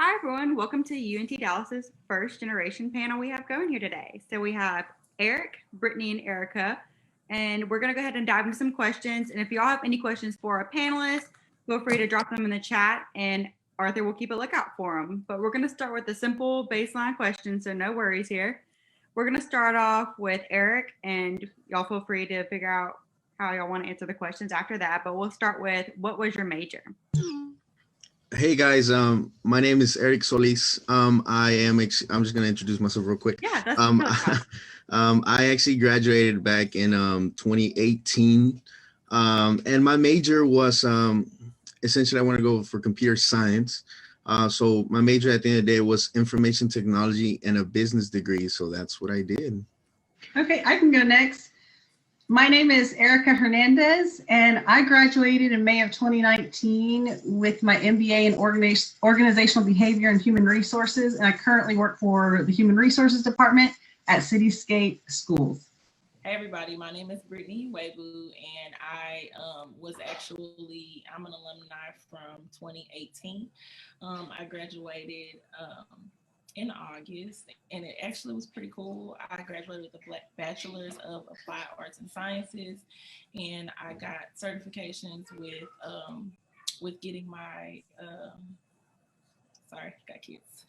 Hi, everyone. Welcome to UNT Dallas's first generation panel we have going here today. So we have Eric, Brittany, and Erica, and we're going to go ahead and dive into some questions. And if y'all have any questions for our panelists, feel free to drop them in the chat, and Arthur will keep a lookout for them. But we're going to start with a simple baseline question, so no worries here. We're going to start off with Eric, and y'all feel free to figure out how y'all want to answer the questions after that. But we'll start with, what was your major? Hey guys, my name is Eric Solis. I'm just gonna introduce myself real quick. Yeah, that's really fun. I actually graduated back in 2018, and my major was essentially I want to go for computer science. So my major at the end of the day was information technology and a business degree. So that's what I did. Okay, I can go next. My name is Erica Hernandez, and I graduated in May of 2019 with my MBA in Organizational Behavior and Human Resources, and I currently work for the Human Resources Department at Cityscape Schools. Hey everybody, my name is Brittany Webu, and I'm an alumni from 2018. I graduated in August, and it actually was pretty cool. I graduated with a Bachelor's of Applied Arts and Sciences, and I got certifications with getting my got kids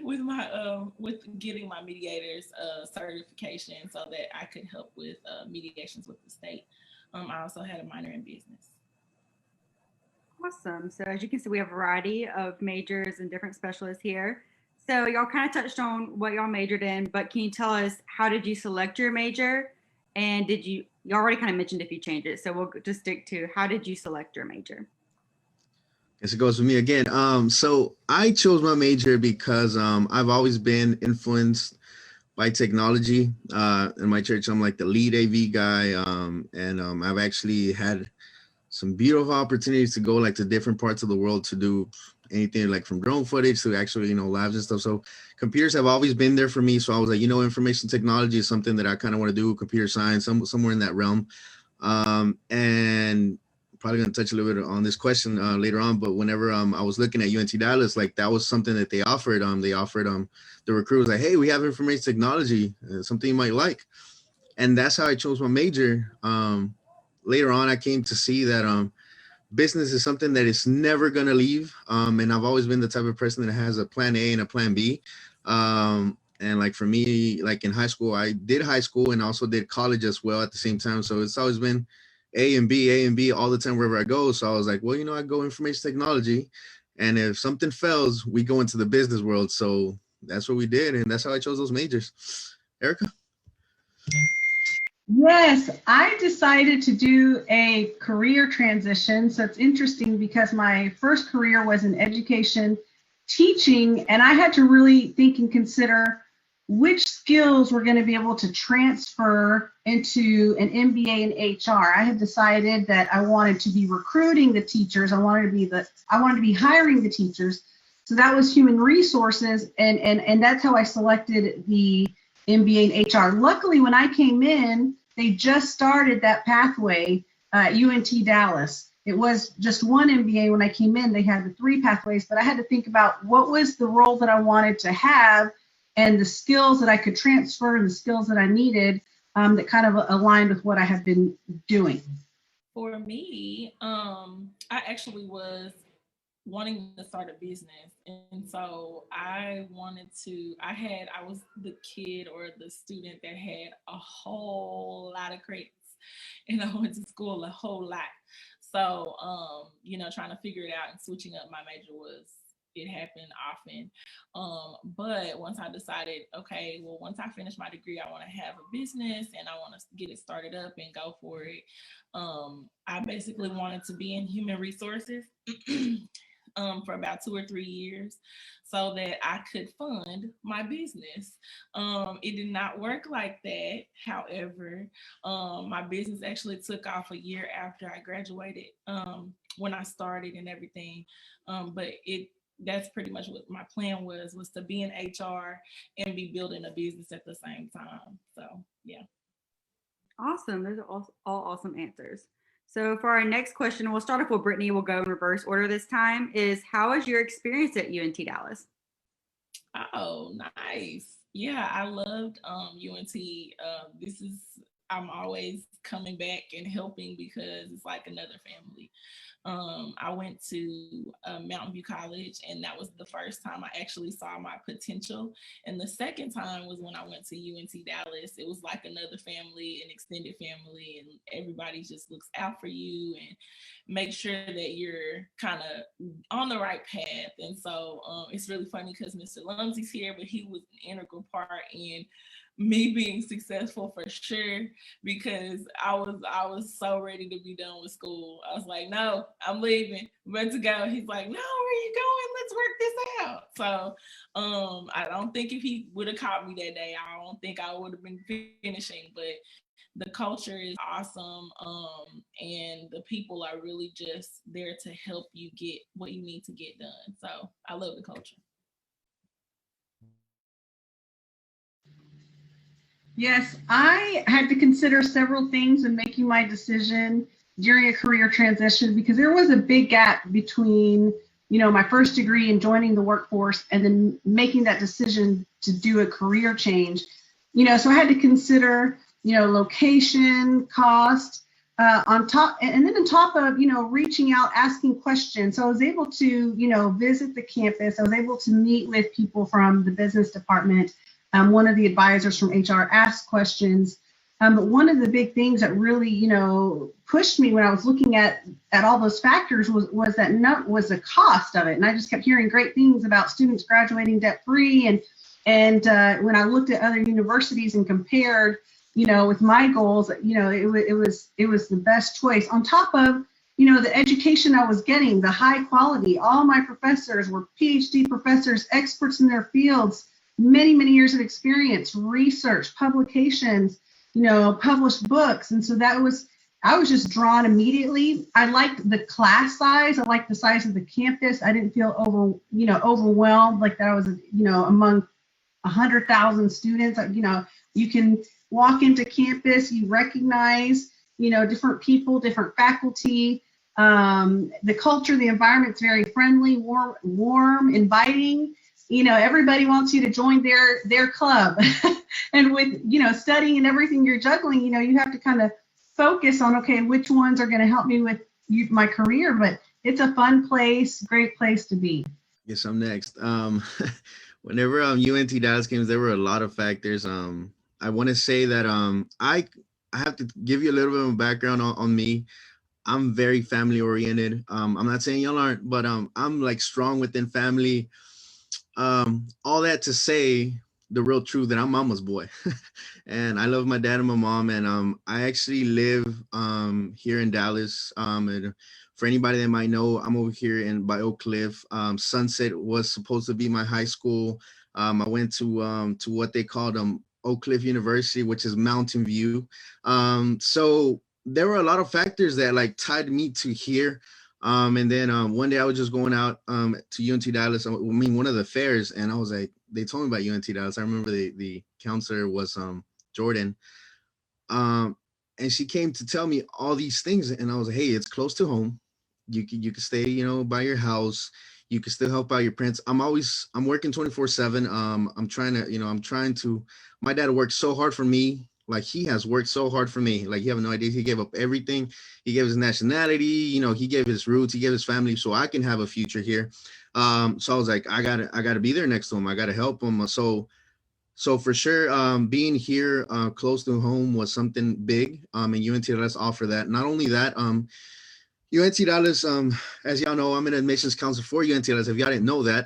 with getting my mediators certification so that I could help with mediations with the state. I also had a minor in business. Awesome. So as you can see, we have a variety of majors and different specialists here. So y'all kind of touched on what y'all majored in, but can you tell us, how did you select your major? And you already kind of mentioned if you changed it. So we'll just stick to, how did you select your major? Guess it goes with me again. So I chose my major because I've always been influenced by technology. In my church, I'm like the lead AV guy, and I've actually had some beautiful opportunities to go like to different parts of the world to do anything like from drone footage to actually, labs and stuff. So computers have always been there for me. So I was like, information technology is something that I kind of want to do, computer science, somewhere in that realm. And probably going to touch a little bit on this question later on, but whenever I was looking at UNT Dallas, like that was something that they offered. The recruiters like, hey, we have information technology, something you might like. And that's how I chose my major. Later on, I came to see that business is something that is never going to leave. And I've always been the type of person that has a plan A and a plan B. And like for me, like in high school, I did high school and also did college as well at the same time. So it's always been A and B all the time wherever I go. So I was like, well, I go information technology. And if something fails, we go into the business world. So that's what we did. And that's how I chose those majors. Erica? Yes, I decided to do a career transition. So it's interesting because my first career was in education teaching, and I had to really think and consider which skills were going to be able to transfer into an MBA in HR. I had decided that I wanted to be recruiting the teachers. I wanted to be hiring the teachers. So that was human resources, and that's how I selected the MBA in HR. Luckily, when I came in, they just started that pathway at UNT Dallas. It was just one MBA when I came in. They had the 3 pathways, but I had to think about what was the role that I wanted to have and the skills that I could transfer and the skills that I needed that kind of aligned with what I had been doing. For me, I actually was wanting to start a business, and so I was the kid or the student that had a whole lot of credits, and I went to school a whole lot. So trying to figure it out and switching up my major it happened often. But once I decided, okay, well, once I finish my degree, I want to have a business and I want to get it started up and go for it. I basically wanted to be in human resources for about 2 or 3 years so that I could fund my business. It did not work like that. However, my business actually took off a year after I graduated, when I started and everything. But that's pretty much what my plan was to be in HR and be building a business at the same time. So, yeah. Awesome. Those are all awesome answers. So for our next question, we'll start off with Brittany. We'll go in reverse order this time. Is how was your experience at UNT Dallas? Oh, nice. Yeah, I loved UNT. This is I'm always coming back and helping because it's like another family. I went to Mountain View College, and that was the first time I actually saw my potential. And the second time was when I went to UNT Dallas. It was like another family, an extended family, and everybody just looks out for you and make sure that you're kind of on the right path. And so it's really funny because Mr. Lumsey's here, but he was an integral part in me being successful for sure, because I was so ready to be done with school. I was like, no, I'm leaving, I'm about to go. He's like, no, where are you going? Let's work this out. So I don't think if he would have caught me that day, I don't think I would have been finishing. But the culture is awesome, and the people are really just there to help you get what you need to get done. So I love the culture. Yes, I had to consider several things in making my decision during a career transition because there was a big gap between, my first degree and joining the workforce and then making that decision to do a career change. So I had to consider, location, cost, on top, and then on top of, reaching out, asking questions. So I was able to, visit the campus. I was able to meet with people from the business department. One of the advisors from HR asked questions. But one of the big things that really, pushed me when I was looking at all those factors was the cost of it. And I just kept hearing great things about students graduating debt free. And when I looked at other universities and compared, with my goals, it was the best choice. On top of, the education I was getting, the high quality. All my professors were PhD professors, experts in their fields. Many, many years of experience, research, publications, published books. And so I was just drawn immediately. I liked the class size. I liked the size of the campus. I didn't feel overwhelmed like that I was, among 100,000 students. You can walk into campus, you recognize, different people, different faculty. The culture, the environment's very friendly, warm, inviting. Everybody wants you to join their club. And with, studying and everything you're juggling, you have to kind of focus on, okay, which ones are going to help me with my career. But it's a fun place, great place to be. Yes, I'm next. Whenever UNT Dallas games, there were a lot of factors. I want to say that I have to give you a little bit of a background on me. I'm very family oriented. I'm not saying y'all aren't, but I'm like strong within family. All that to say the real truth that I'm mama's boy. And I love my dad and my mom. And I actually live here in Dallas. And for anybody that might know, I'm over here by Oak Cliff. Sunset was supposed to be my high school. I went to what they called Oak Cliff University, which is Mountain View. So there were a lot of factors that like tied me to here. And then one day I was just going out to UNT Dallas. I mean, one of the fairs, and I was like, they told me about UNT Dallas. I remember the counselor was Jordan. And she came to tell me all these things. And I was like, hey, it's close to home. You can stay, by your house. You can still help out your parents. I'm working 24/7. I'm trying to, my dad worked so hard for me. Like he has worked so hard for me. Like you have no idea. He gave up everything. He gave his nationality, he gave his roots, he gave his family so I can have a future here. So I was like, I gotta be there next to him. I gotta help him. So for sure, being here close to home was something big. And UNT Dallas offer that. Not only that, UNT Dallas, as y'all know, I'm an admissions counselor for UNT Dallas. If y'all didn't know that,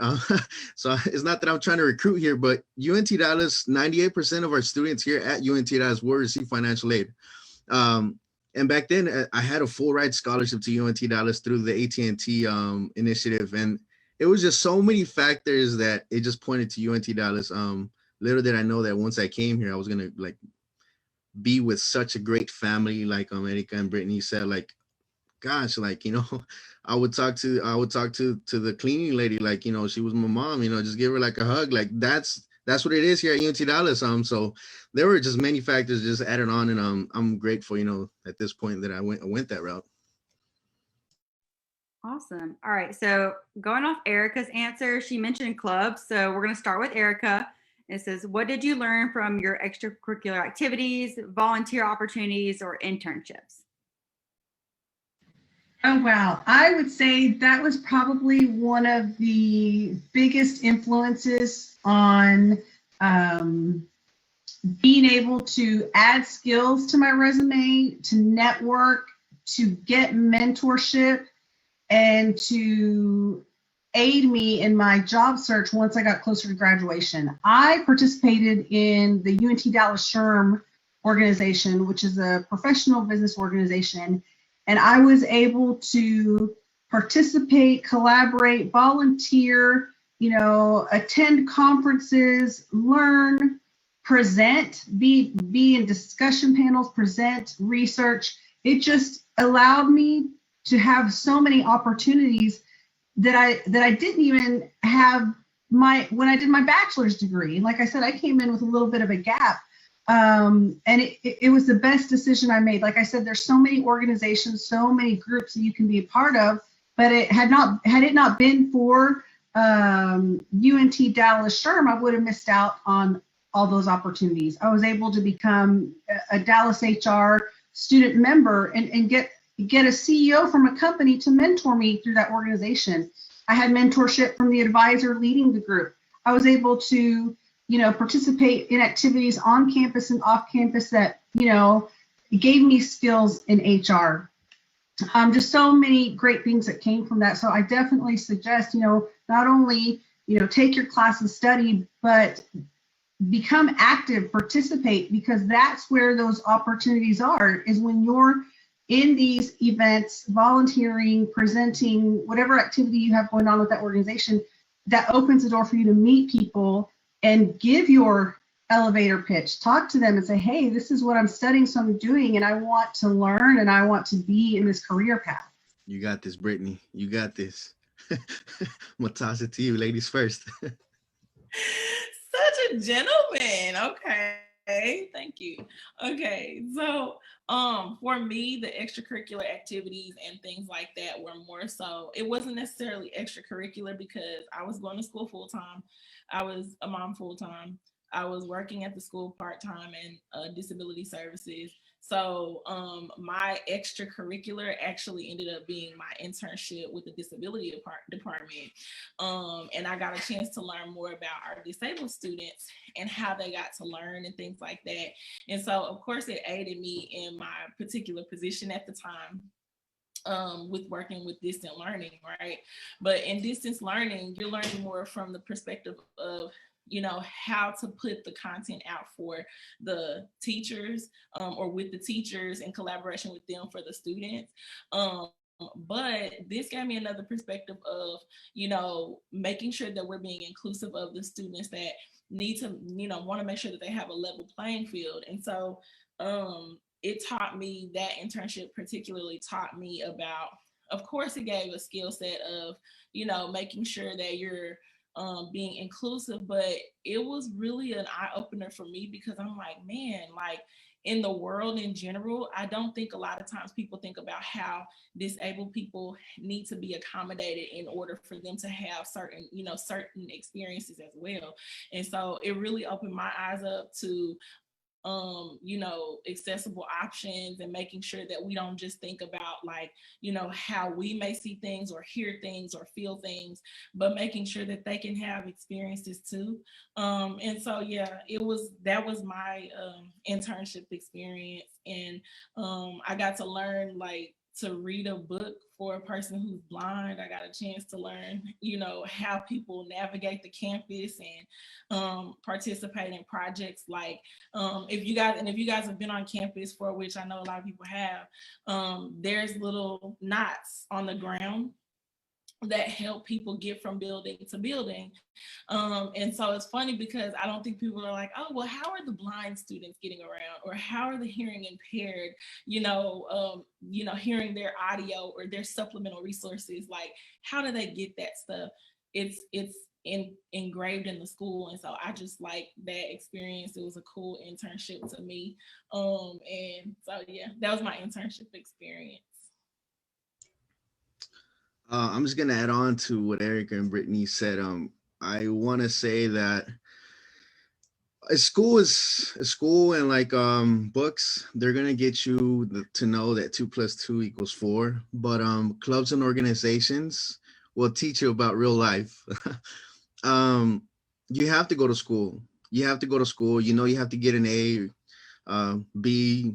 so it's not that I'm trying to recruit here, but UNT Dallas, 98% of our students here at UNT Dallas will receive financial aid. And back then, I had a full ride scholarship to UNT Dallas through the AT&T initiative, and it was just so many factors that it just pointed to UNT Dallas. Little did I know that once I came here, I was gonna like be with such a great family, like America and Brittany said, like. Gosh, like, I would talk to the cleaning lady, like, she was my mom, just give her like a hug. Like that's what it is here at UNT Dallas. So there were just many factors just added on, and I'm grateful, at this point that I went that route. Awesome. All right. So going off Erica's answer, she mentioned clubs. So we're going to start with Erica. It says, what did you learn from your extracurricular activities, volunteer opportunities, or internships? Oh, wow. I would say that was probably one of the biggest influences on being able to add skills to my resume, to network, to get mentorship, and to aid me in my job search once I got closer to graduation. I participated in the UNT Dallas SHRM organization, which is a professional business organization, and I was able to participate, collaborate, volunteer, attend conferences, learn, present, be in discussion panels, present, research. It just allowed me to have so many opportunities that I didn't even have when I did my bachelor's degree. Like I said, I came in with a little bit of a gap. And it was the best decision I made. Like I said, there's so many organizations, so many groups that you can be a part of, but had it not been for UNT Dallas SHRM, I would have missed out on all those opportunities. I was able to become a Dallas HR student member and get a CEO from a company to mentor me through that organization. I had mentorship from the advisor leading the group. I was able to, participate in activities on campus and off campus that, gave me skills in HR. Just so many great things that came from that. So I definitely suggest, not only, take your class and study, but become active, participate, because that's where those opportunities are, is when you're in these events, volunteering, presenting, whatever activity you have going on with that organization, that opens the door for you to meet people and give your elevator pitch. Talk to them and say, hey, this is what I'm studying, so I'm doing, and I want to learn and I want to be in this career path. You got this, Brittany. You got this. I'm gonna toss it to you, ladies first. Such a gentleman. Okay, thank you. Okay, so for me, the extracurricular activities and things like that were more so, it wasn't necessarily extracurricular because I was going to school full time. I was a mom full time. I was working at the school part time and disability services. So my extracurricular actually ended up being my internship with the disability department. And I got a chance to learn more about our disabled students and how they got to learn and things like that. And so, of course, it aided me in my particular position at the time. With working with distant learning, right? But in distance learning, you're learning more from the perspective of how to put the content out for the teachers, or with the teachers in collaboration with them for the students. But this gave me another perspective of making sure that we're being inclusive of the students that need to want to make sure that they have a level playing field. And so it taught me, that internship particularly taught me about, of course, it gave a skill set of making sure that you're being inclusive, but it was really an eye-opener for me, because I'm like, man, like, in the world in general, I don't think a lot of times people think about how disabled people need to be accommodated in order for them to have certain experiences as well. And so it really opened my eyes up to accessible options, and making sure that we don't just think about like, how we may see things or hear things or feel things, but making sure that they can have experiences too. And so, yeah, that was my internship experience. And I got to learn like to read a book for a person who's blind. I got a chance to learn, how people navigate the campus and participate in projects like, if you guys have been on campus, for which I know a lot of people have, there's little knots on the ground that help people get from building to building. And so it's funny because I don't think people are like, oh, well, how are the blind students getting around? Or how are the hearing impaired, hearing their audio or their supplemental resources? Like, how do they get that stuff? It's engraved in the school. And so I just like that experience. It was a cool internship to me. And so, yeah, that was my internship experience. I'm just gonna add on to what Erica and Brittany said. I want to say that a school and like books, they're gonna get you to know that 2 + 2 = 4. But clubs and organizations will teach you about real life. um, you have to go to school. You have to go to school. You know, you have to get an A, B,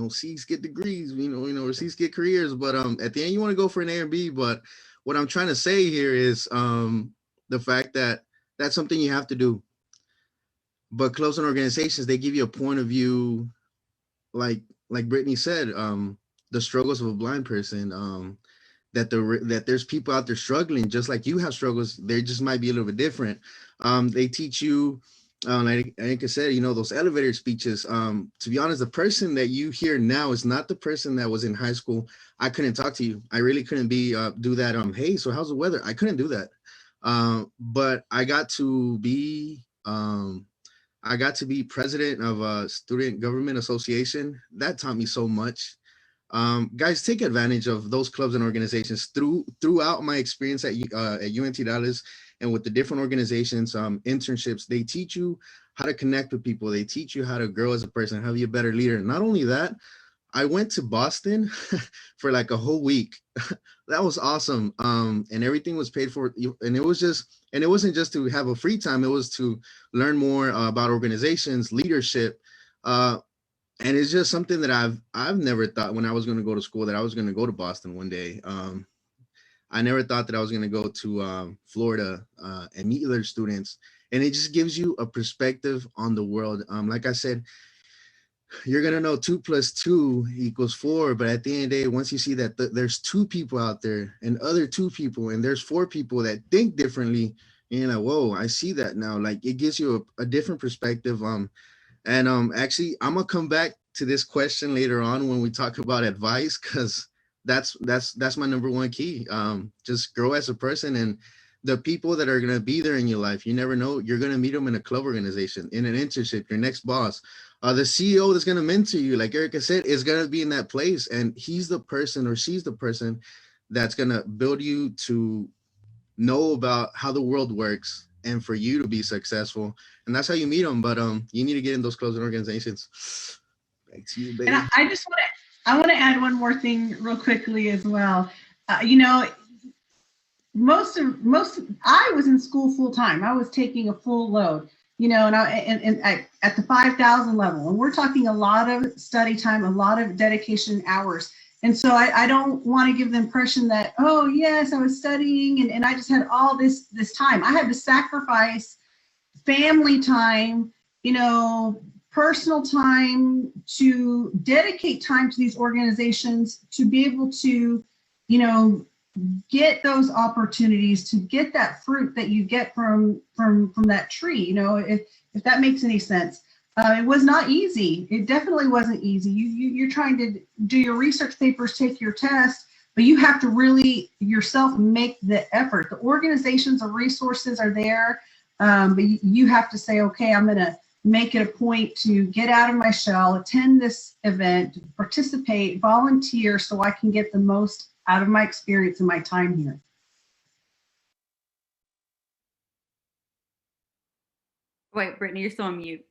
C's get degrees, or C's get careers. But at the end, you want to go for an A or B. But what I'm trying to say here is the fact that that's something you have to do. But clubs and organizations, they give you a point of view, like Brittany said, the struggles of a blind person. That there's people out there struggling just like you have struggles. They just might be a little bit different. They teach you, like I said, those elevator speeches. To be honest, the person that you hear now is not the person that was in high school. I couldn't talk to you. I really couldn't do that. Hey, so how's the weather? I couldn't do that. But I got to be president of a student government association. That taught me so much. Guys, take advantage of those clubs and organizations throughout my experience at UNT Dallas and with the different organizations, internships. They teach you how to connect with people. They teach you how to grow as a person, how to be a better leader. Not only that, I went to Boston for like a whole week. That was awesome. And everything was paid for. And it wasn't just to have a free time. It was to learn more about organizations, leadership. And it's just something that I've never thought when I was going to go to school that I was going to go to Boston one day. I never thought that I was going to go to Florida and meet other students. And it just gives you a perspective on the world. Like I said, you're gonna know 2 + 2 = 4, but at the end of the day, once you see that there's 2 people out there and other 2 people and there's 4 people that think differently, you're like, whoa, I see that now. Like it gives you a different perspective. And actually, I'm gonna come back to this question later on when we talk about advice, because that's my number one key. Just grow as a person, and the people that are gonna be there in your life, you never know. You're gonna meet them in a club organization, in an internship, your next boss, the CEO that's gonna mentor you, like Erica said, is gonna be in that place, and he's the person or she's the person that's gonna build you to know about how the world works and for you to be successful. And that's how you meet them. But you need to get in those closing organizations. Back to you, baby. And I want to add one more thing real quickly as well. I was in school full time. I was taking a full load, and at the 5,000 level, and we're talking a lot of study time, a lot of dedication hours. And so I don't want to give the impression that, oh yes, I was studying and I just had all this time. I had to sacrifice family time, personal time, to dedicate time to these organizations, to be able to, get those opportunities, to get that fruit that you get from that tree, if that makes any sense. It was not easy. It definitely wasn't easy. You're trying to do your research papers, take your test, but you have to really yourself make the effort. The organizations or resources are there, but you have to say, okay, I'm going to make it a point to get out of my shell, attend this event, participate, volunteer, so I can get the most out of my experience and my time here. Wait, Brittany, you're still on mute.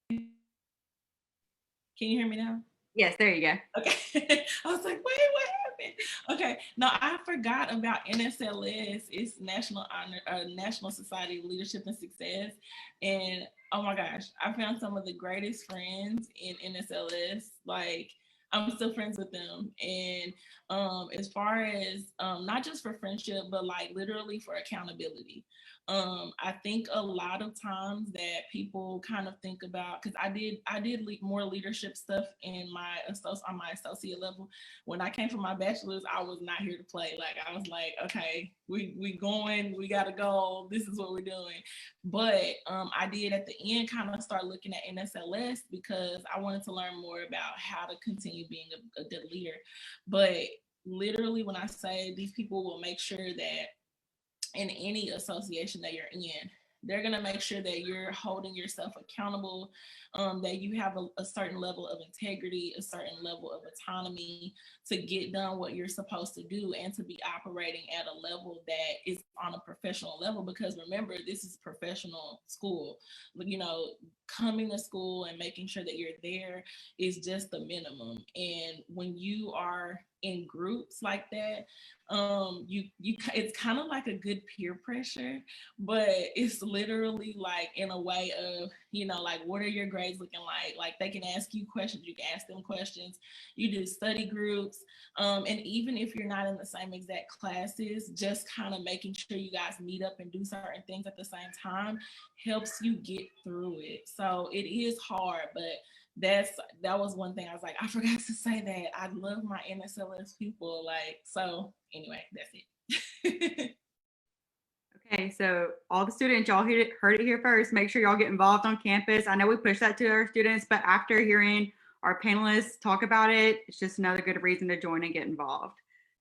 Can you hear me now? Yes, there you go. Okay. I was like, wait, what happened? Okay. No, I forgot about NSLS. It's National Society of Leadership and Success. And oh my gosh, I found some of the greatest friends in NSLS. Like, I'm still friends with them. And as far as not just for friendship, but like literally for accountability. I think a lot of times that people kind of think about, because I did more leadership stuff on my associate level. When I came for my bachelor's, I was not here to play. Like I was like, okay, we going, we gotta go. This is what we're doing. But I did at the end kind of start looking at NSLS because I wanted to learn more about how to continue being a good leader. But literally, when I say these people will make sure that in any association that you're in, They're going to make sure that you're holding yourself accountable, that you have a certain level of integrity, a certain level of autonomy to get done what you're supposed to do, and to be operating at a level that is on a professional level. Because remember, this is professional school. You know, coming to school and making sure that you're there is just the minimum. And when you are in groups like that, you it's kind of like a good peer pressure, but it's literally like in a way of, you know, like, what are your grades looking like? Like, they can ask you questions, you can ask them questions. You do study groups, and even if you're not in the same exact classes, just kind of making sure you guys meet up and do certain things at the same time helps you get through it. So it is hard, but that was one thing I was like, I forgot to say that I love my NSLS people. Like, so anyway, that's it. Okay, so all the students, y'all heard it here first. Make sure y'all get involved on campus. I know we push that to our students, but after hearing our panelists talk about it, it's just another good reason to join and get involved.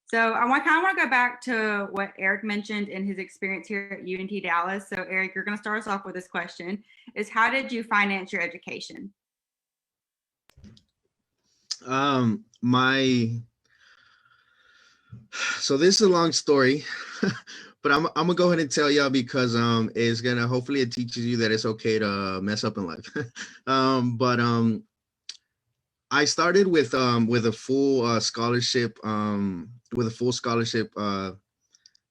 So I kind of want to go back to what Eric mentioned in his experience here at UNT Dallas. So Eric, you're going to start us off with this question: is how did you finance your education? So this is a long story, but I'm gonna go ahead and tell y'all because it's gonna, hopefully it teaches you that it's okay to mess up in life. But I started with a full scholarship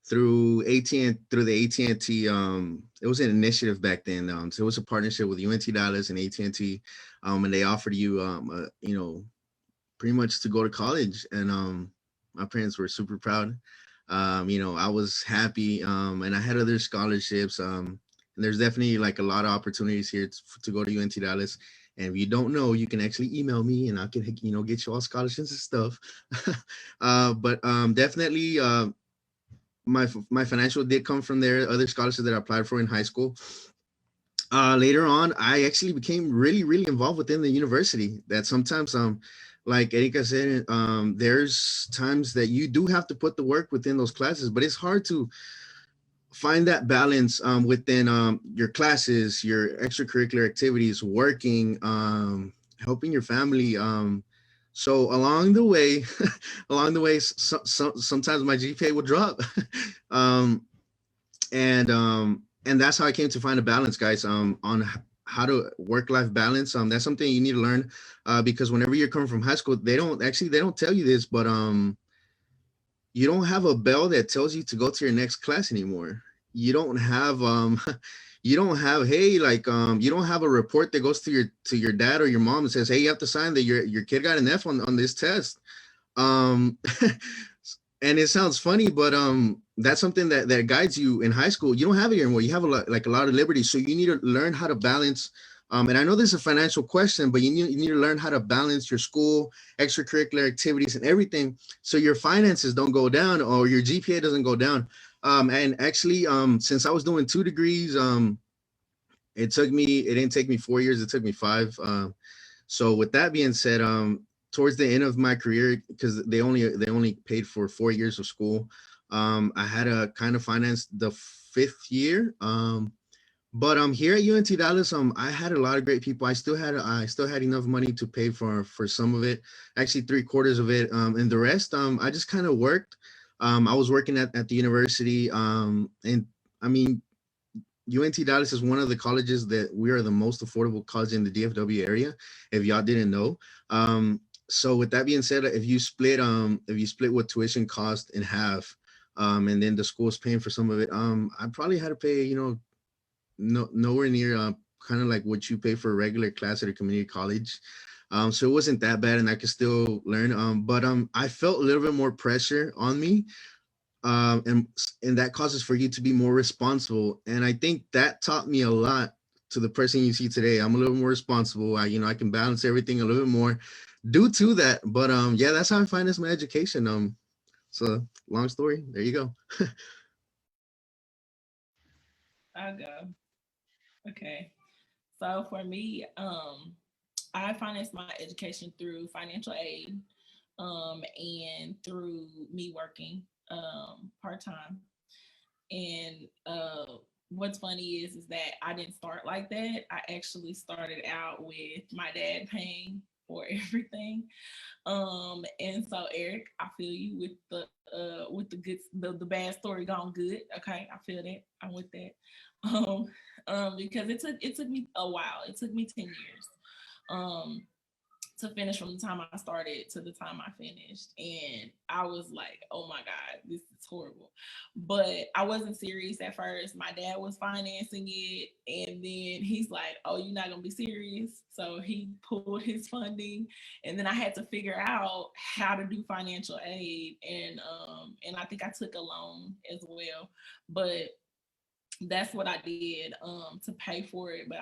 through the AT&T. It was an initiative back then. So it was a partnership with UNT Dallas and AT&T, and they offered you you know, pretty much to go to college. And my parents were super proud. You know, I was happy, and I had other scholarships. And there's definitely like a lot of opportunities here to go to UNT Dallas. And if you don't know, you can actually email me and I can, you know, get you all scholarships and stuff. But definitely my financial did come from there. Other scholarships that I applied for in high school. Later on, I actually became really, really involved within the university. That sometimes, like Erika said, there's times that you do have to put the work within those classes, but it's hard to find that balance within your classes, your extracurricular activities, working, helping your family. So along the way, sometimes my GPA will drop, um, and that's how I came to find a balance, guys. On how to work-life balance. That's something you need to learn, because whenever you're coming from high school, they don't tell you this, but you don't have a bell that tells you to go to your next class anymore. You don't have you don't have, hey, like you don't have a report that goes to your dad or your mom and says, hey, you have to sign that your kid got an F on this test. um and it sounds funny, but that's something that guides you in high school. You don't have it anymore. You have a lot of liberty, so you need to learn how to balance. And I know this is a financial question, but you need to learn how to balance your school, extracurricular activities, and everything, so your finances don't go down or your GPA doesn't go down. And actually, since I was doing 2 degrees, it didn't take me 4 years, it took me 5. So with that being said, towards the end of my career, because they only paid for 4 years of school, I had to kind of finance the 5th year. But here at UNT Dallas, I had a lot of great people. I still had enough money to pay for some of it, actually 3/4 of it, and the rest, I just kind of worked. I was working at the university, and I mean, UNT Dallas is one of the colleges that we are the most affordable college in the DFW area, if y'all didn't know. So with that being said, if you split what tuition cost in half, and then the school's paying for some of it, I probably had to pay, you know, nowhere near kind of like what you pay for a regular class at a community college. So it wasn't that bad, and I could still learn. But I felt a little bit more pressure on me, and that causes for you to be more responsible. And I think that taught me a lot to the person you see today. I'm a little more responsible. I can balance everything a little bit more due to that. But yeah, that's how I finance my education. So long story. There you go. I'll go. Okay. So for me, I financed my education through financial aid, and through me working part time. And what's funny is that I didn't start like that. I actually started out with my dad paying for everything. And so Eric, I feel you with the good the bad story gone good. Okay, I feel that. I'm with that. Um, because it took me a while. It took me 10 years. Um, to finish from the time I started to the time I finished. And I was like, oh my God, this is horrible. But I wasn't serious at first. My dad was financing it. And then he's like, oh, you're not going to be serious. So he pulled his funding. And then I had to figure out how to do financial aid. And I think I took a loan as well. But that's what I did to pay for it. But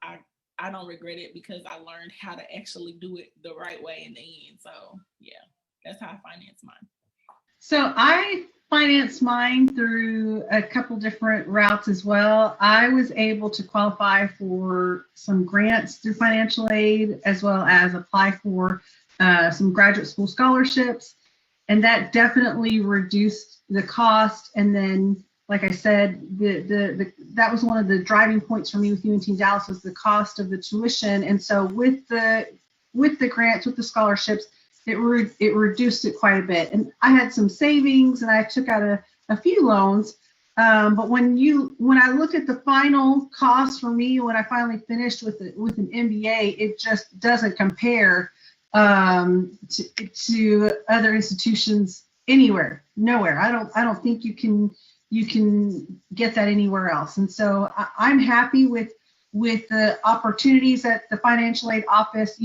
I I don't regret it because I learned how to actually do it the right way in the end. So yeah, that's how I finance mine. So I financed mine through a couple different routes as well. I was able to qualify for some grants through financial aid, as well as apply for some graduate school scholarships. And that definitely reduced the cost. And then, like I said, that was one of the driving points for me with UNT Dallas was the cost of the tuition. And so with the grants, with the scholarships, it reduced it quite a bit. And I had some savings, and I took out a few loans. But when I look at the final cost for me, when I finally finished with an MBA, it just doesn't compare to other institutions anywhere, nowhere. I don't think you can get that anywhere else. And so I'm happy with the opportunities that the financial aid office,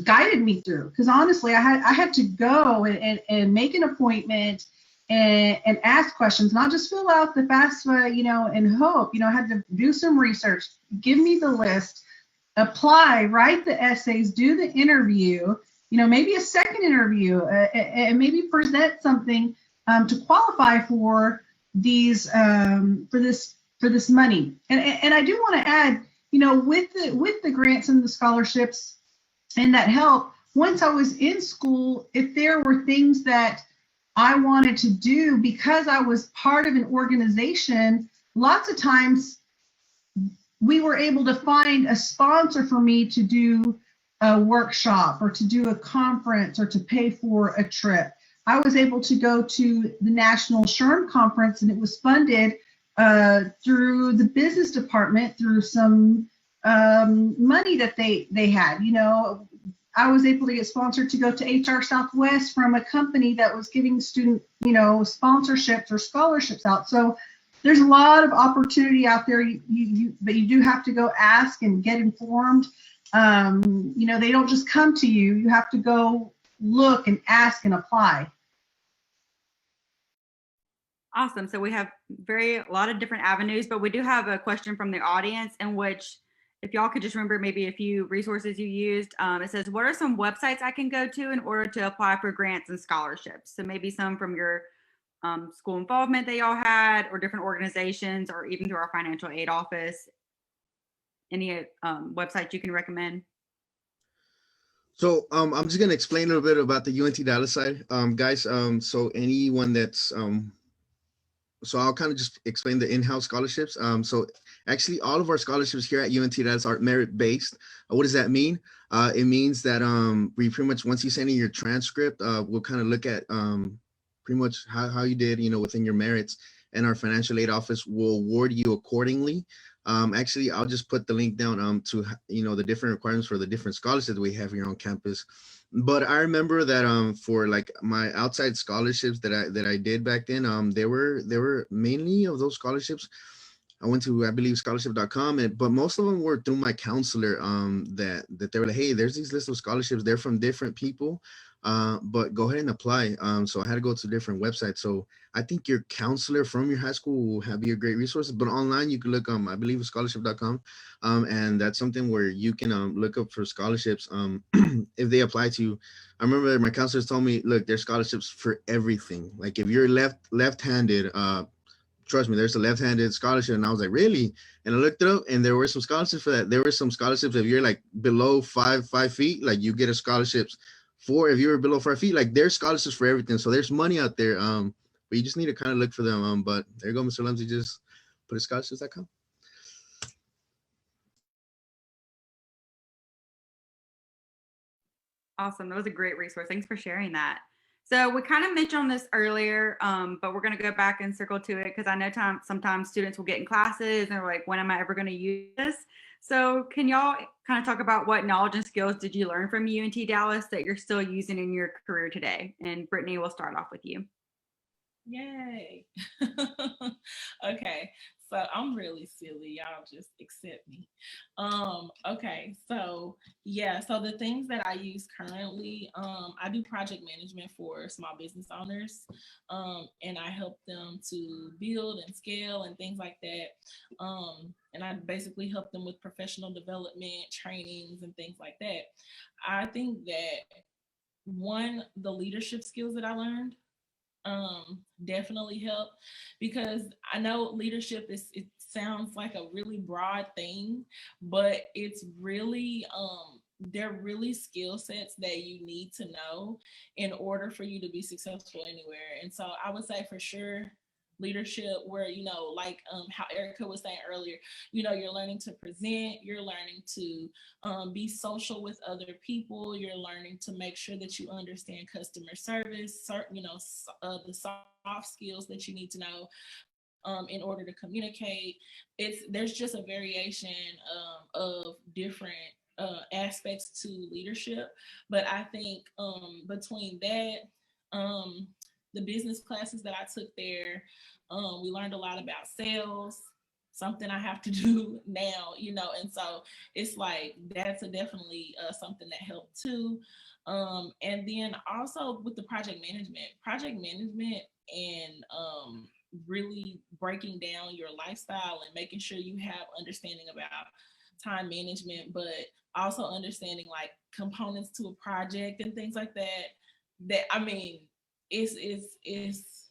guided me through. Because honestly, I had to go and make an appointment and ask questions, not just fill out the FAFSA, and hope. I had to do some research, give me the list, apply, write the essays, do the interview, maybe a second interview, and maybe present something to qualify for these for this money. And I do want to add, with the grants and the scholarships and that help, once I was in school, if there were things that I wanted to do because I was part of an organization, lots of times we were able to find a sponsor for me to do a workshop or to do a conference or to pay for a trip. I was able to go to the National SHRM conference, and it was funded through the business department, through some money that they had. I was able to get sponsored to go to HR Southwest from a company that was giving student, sponsorships or scholarships out. So there's a lot of opportunity out there, but you do have to go ask and get informed. They don't just come to you. You have to go look and ask and apply. Awesome. So we have a lot of different avenues, but we do have a question from the audience in which, if y'all could just remember maybe a few resources you used. It says, what are some websites I can go to in order to apply for grants and scholarships? So maybe some from your school involvement that y'all had, or different organizations, or even through our financial aid office. Any websites you can recommend? So I'm just gonna explain a little bit about the UNT Dallas side, guys. So anyone that's so I'll kind of just explain the in-house scholarships. So actually, all of our scholarships here at UNT Dallas are merit-based. What does that mean? It means that we pretty much, once you send in your transcript, we'll kind of look at pretty much how you did, within your merits, and our financial aid office will award you accordingly. Actually, I'll just put the link down to the different requirements for the different scholarships we have here on campus. But I remember that for like my outside scholarships that I did back then, there were mainly of those scholarships. I went to, I believe, scholarship.com, but most of them were through my counselor. That they were like, hey, there's these lists of scholarships. They're from different people, but go ahead and apply. So I had to go to different websites. So I think your counselor from your high school will have you a great resource. But online, you can look, I believe, scholarship.com, and that's something where you can look up for scholarships if they apply to you. I remember my counselors told me, look, there's scholarships for everything. Like if you're left-handed, trust me, there's a left-handed scholarship. And I was like, really? And I looked it up, and there were some scholarships for that. There were some scholarships if you're like below 5 feet, like you get a scholarships for, if you were below 5 feet, like there's scholarships for everything. So there's money out there. But you just need to kind of look for them. But there you go, Mr. Lumsey, just PutItScholarships.com. Awesome. That was a great resource. Thanks for sharing that. So we kind of mentioned on this earlier, but we're going to go back and circle to it because I know sometimes students will get in classes and they're like, when am I ever going to use this? So can y'all kind of talk about what knowledge and skills did you learn from UNT Dallas that you're still using in your career today? And Brittany, we'll start off with you. Yay. Okay, so I'm really silly. Y'all just accept me. Okay, so yeah, so the things that I use currently, I do project management for small business owners, and I help them to build and scale and things like that. And I basically help them with professional development, trainings, and things like that. I think that the leadership skills that I learned definitely help, because I know leadership it sounds like a really broad thing, but it's really they're really skill sets that you need to know in order for you to be successful anywhere. And so I would say for sure leadership, where like how Erica was saying earlier, you're learning to present, you're learning to be social with other people, you're learning to make sure that you understand customer service, the soft skills that you need to know in order to communicate. There's just a variation of different aspects to leadership, but I think between that, the business classes that I took there, we learned a lot about sales, something I have to do now, and so it's like that's definitely something that helped too. And then also with the project management and really breaking down your lifestyle and making sure you have understanding about time management, but also understanding like components to a project and things like that I mean it's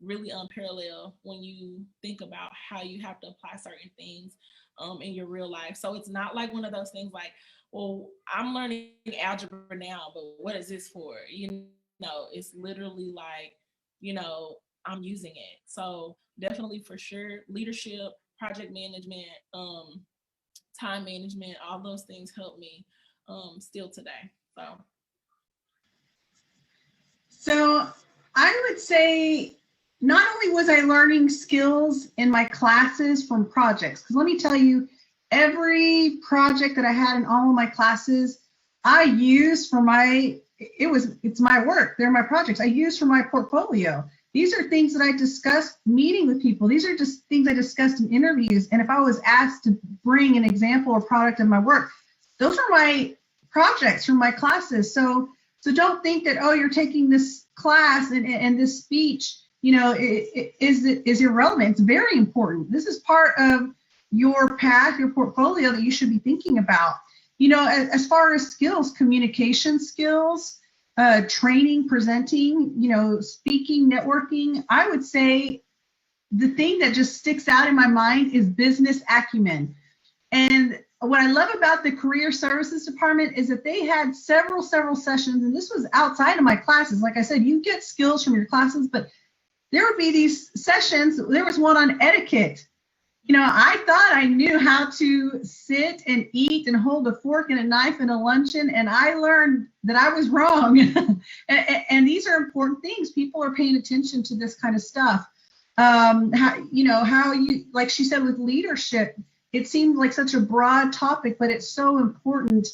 really unparalleled when you think about how you have to apply certain things in your real life. So it's not like one of those things like, well, I'm learning algebra now, but what is this for? It's literally like, I'm using it. So definitely for sure, leadership, project management, time management, all those things help me still today. So I would say not only was I learning skills in my classes from projects, because let me tell you, every project that I had in all of my classes, I used for it's my work. They're my projects. I use for my portfolio. These are things that I discussed meeting with people. These are just things I discussed in interviews. And if I was asked to bring an example or product of my work, those are my projects from my classes. So don't think that, oh, you're taking this class and this speech, is irrelevant. It's very important. This is part of your path, your portfolio that you should be thinking about. As far as skills, communication skills, training, presenting, speaking, networking, I would say the thing that just sticks out in my mind is business acumen. And what I love about the Career Services Department is that they had several sessions, and this was outside of my classes. Like I said, you get skills from your classes, but there would be these sessions. There was one on etiquette. I thought I knew how to sit and eat and hold a fork and a knife in a luncheon, and I learned that I was wrong. and these are important things. People are paying attention to this kind of stuff. How you, like she said, with leadership, it seemed like such a broad topic, but it's so important.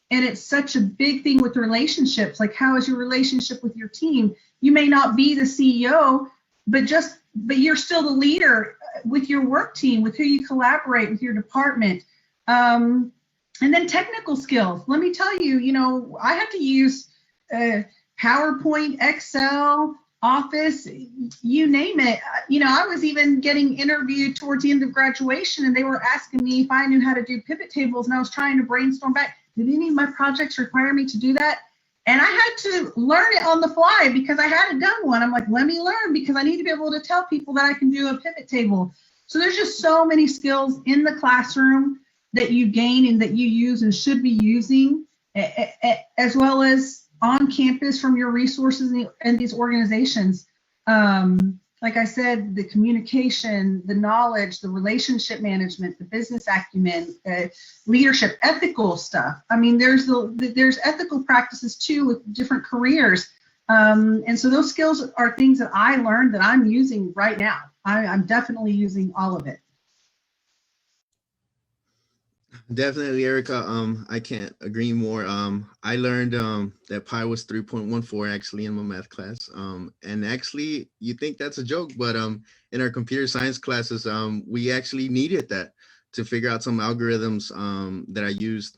And it's such a big thing with relationships. Like, how is your relationship with your team? You may not be the CEO, but you're still the leader with your work team, with who you collaborate with, your department. And then technical skills. Let me tell you, I had to use PowerPoint, Excel, Office, you name it. I was even getting interviewed towards the end of graduation, and they were asking me if I knew how to do pivot tables, and I was trying to brainstorm back, did any of my projects require me to do that? And I had to learn it on the fly because I hadn't done one. I'm like, let me learn, because I need to be able to tell people that I can do a pivot table. So there's just so many skills in the classroom that you gain and that you use and should be using, as well as on campus from your resources and these organizations. like I said, the communication, the knowledge, the relationship management, the business acumen, leadership, ethical stuff. I mean, there's ethical practices too with different careers. And so those skills are things that I learned that I'm using right now. I'm definitely using all of it. Definitely, Erica. I can't agree more. I learned that pi was 3.14 actually in my math class. And actually, you think that's a joke, but in our computer science classes, we actually needed that to figure out some algorithms that I used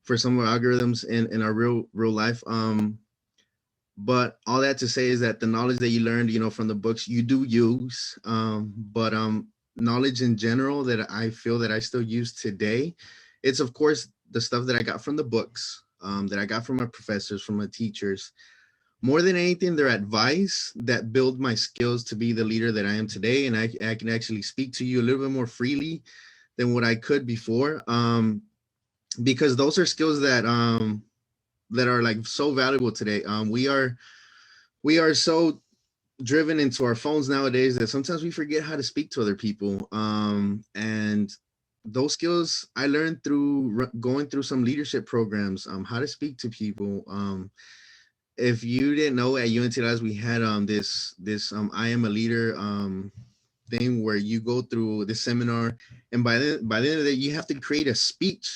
for some of our algorithms in our real life. But all that to say is that the knowledge that you learned, from the books, you do use. But knowledge in general that I feel that I still use today, it's of course the stuff that I got from the books, that I got from my professors, from my teachers. More than anything, their advice that build my skills to be the leader that I am today, and I can actually speak to you a little bit more freely than what I could before, because those are skills that are like so valuable today. We are so driven into our phones nowadays that sometimes we forget how to speak to other people. And those skills I learned through going through some leadership programs, how to speak to people. If you didn't know, at UNT we had this I am a leader thing where you go through this seminar, and by the end of it, you have to create a speech.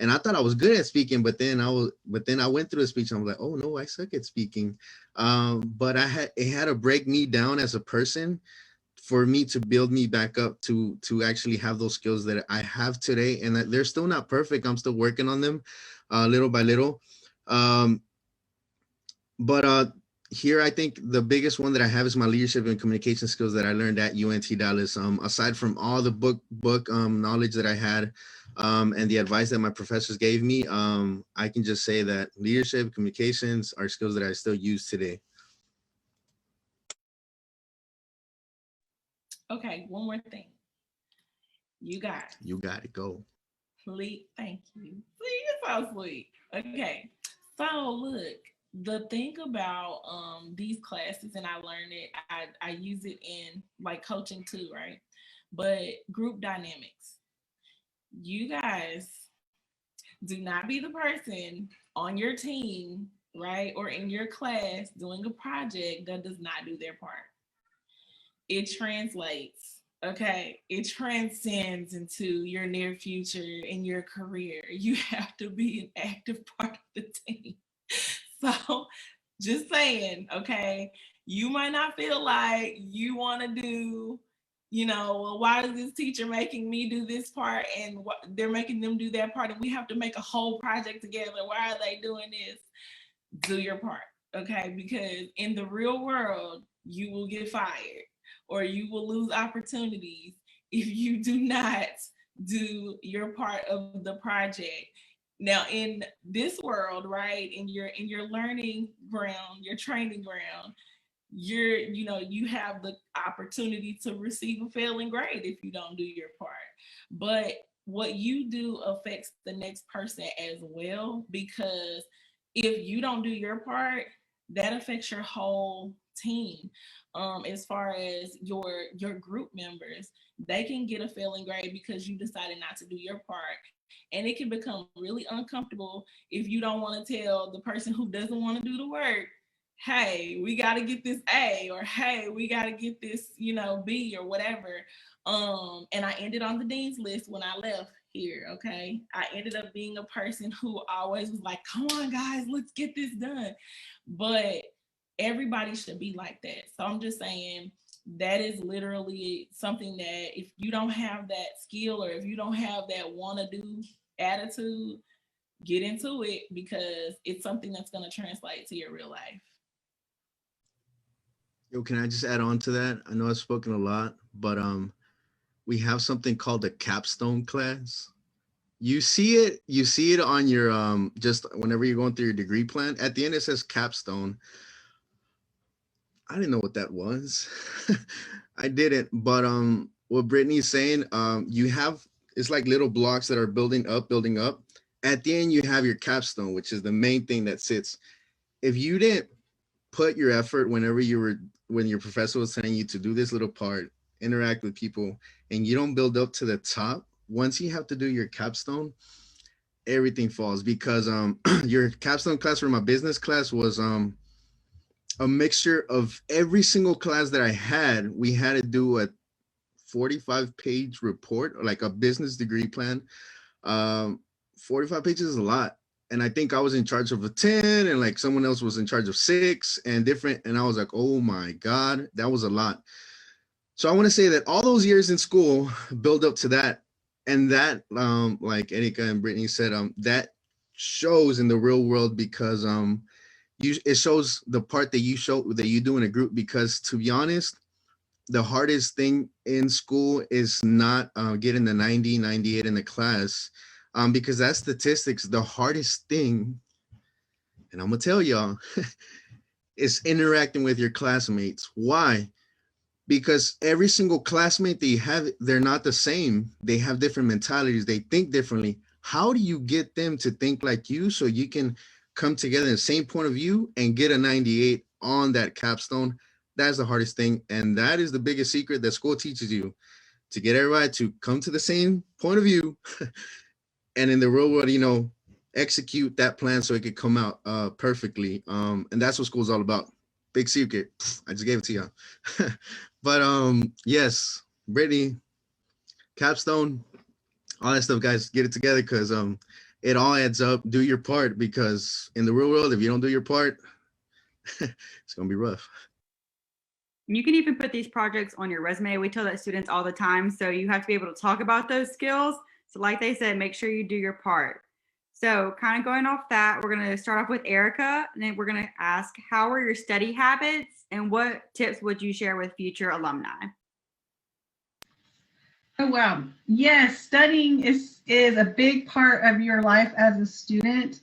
And I thought I was good at speaking, but then I went through a speech and I was like, oh no, I suck at speaking. But it had to break me down as a person for me to build me back up to actually have those skills that I have today. And that they're still not perfect. I'm still working on them little by little. But here, I think the biggest one that I have is my leadership and communication skills that I learned at UNT Dallas. Aside from all the book knowledge that I had, and the advice that my professors gave me, I can just say that leadership, communications are skills that I still use today. Okay, one more thing. You got it. Go. Please, thank you. See, you're so sweet. Okay, so look, the thing about these classes, and I learned it, I use it in like coaching too, right? But group dynamics. You guys do not be the person on your team, right, or in your class doing a project that does not do their part. It translates, okay? It transcends into your near future in your career. You have to be an active part of the team. So just saying, okay, you might not feel like you want to do, well, why is this teacher making me do this part and they're making them do that part and we have to make a whole project together? Why are they doing this? Do your part, okay? Because in the real world, you will get fired or you will lose opportunities if you do not do your part of the project. Now, in this world, right, in your learning ground, your training ground, you have the opportunity to receive a failing grade if you don't do your part. But what you do affects the next person as well, because if you don't do your part, that affects your whole team. As far as your group members, they can get a failing grade because you decided not to do your part. And it can become really uncomfortable if you don't want to tell the person who doesn't want to do the work, hey, we got to get this A, or hey, we got to get this, B or whatever. And I ended on the dean's list when I left here, okay? I ended up being a person who always was like, come on, guys, let's get this done. But everybody should be like that. So I'm just saying, that is literally something that if you don't have that skill or if you don't have that want to do attitude, get into it, because it's something that's going to translate to your real life. Yo, can I just add on to that? I know I've spoken a lot, but we have something called the capstone class. You see it on your just whenever you're going through your degree plan. At the end it says capstone. I didn't know what that was. I didn't, but what Brittany's saying, it's like little blocks that are building up. At the end you have your capstone, which is the main thing that sits. If you didn't put your effort whenever when your professor was telling you to do this little part, interact with people, and you don't build up to the top, once you have to do your capstone, everything falls because your capstone class for my business class was a mixture of every single class that I had. We had to do a 45-page report, like a business degree plan. 45 pages is a lot. And I think I was in charge of a 10 and like someone else was in charge of 6 and different. And I was like, oh my God, that was a lot. So I want to say that all those years in school build up to that. And that, like Erika and Brittany said, that shows in the real world because it shows the part that you do in a group, because to be honest, the hardest thing in school is not getting the 90, 98 in the class, because that's statistics. The hardest thing, and I'm gonna tell y'all, is interacting with your classmates. Why? Because every single classmate that you have, they're not the same. They have different mentalities. They think differently. How do you get them to think like you so you can come together in the same point of view and get a 98 on that capstone? That's the hardest thing. And that is the biggest secret that school teaches you, to get everybody to come to the same point of view. And in the real world, execute that plan so it could come out perfectly. And that's what school's all about. Big secret. I just gave it to y'all. But yes, Brittany, capstone, all that stuff, guys, get it together because it all adds up. Do your part, because in the real world, if you don't do your part, it's gonna be rough. You can even put these projects on your resume. We tell that students all the time. So you have to be able to talk about those skills. So like they said, make sure you do your part. So kind of going off that, we're going to start off with Erika, and then we're going to ask, how are your study habits and what tips would you share with future alumni? Oh, wow. Yes, studying is a big part of your life as a student.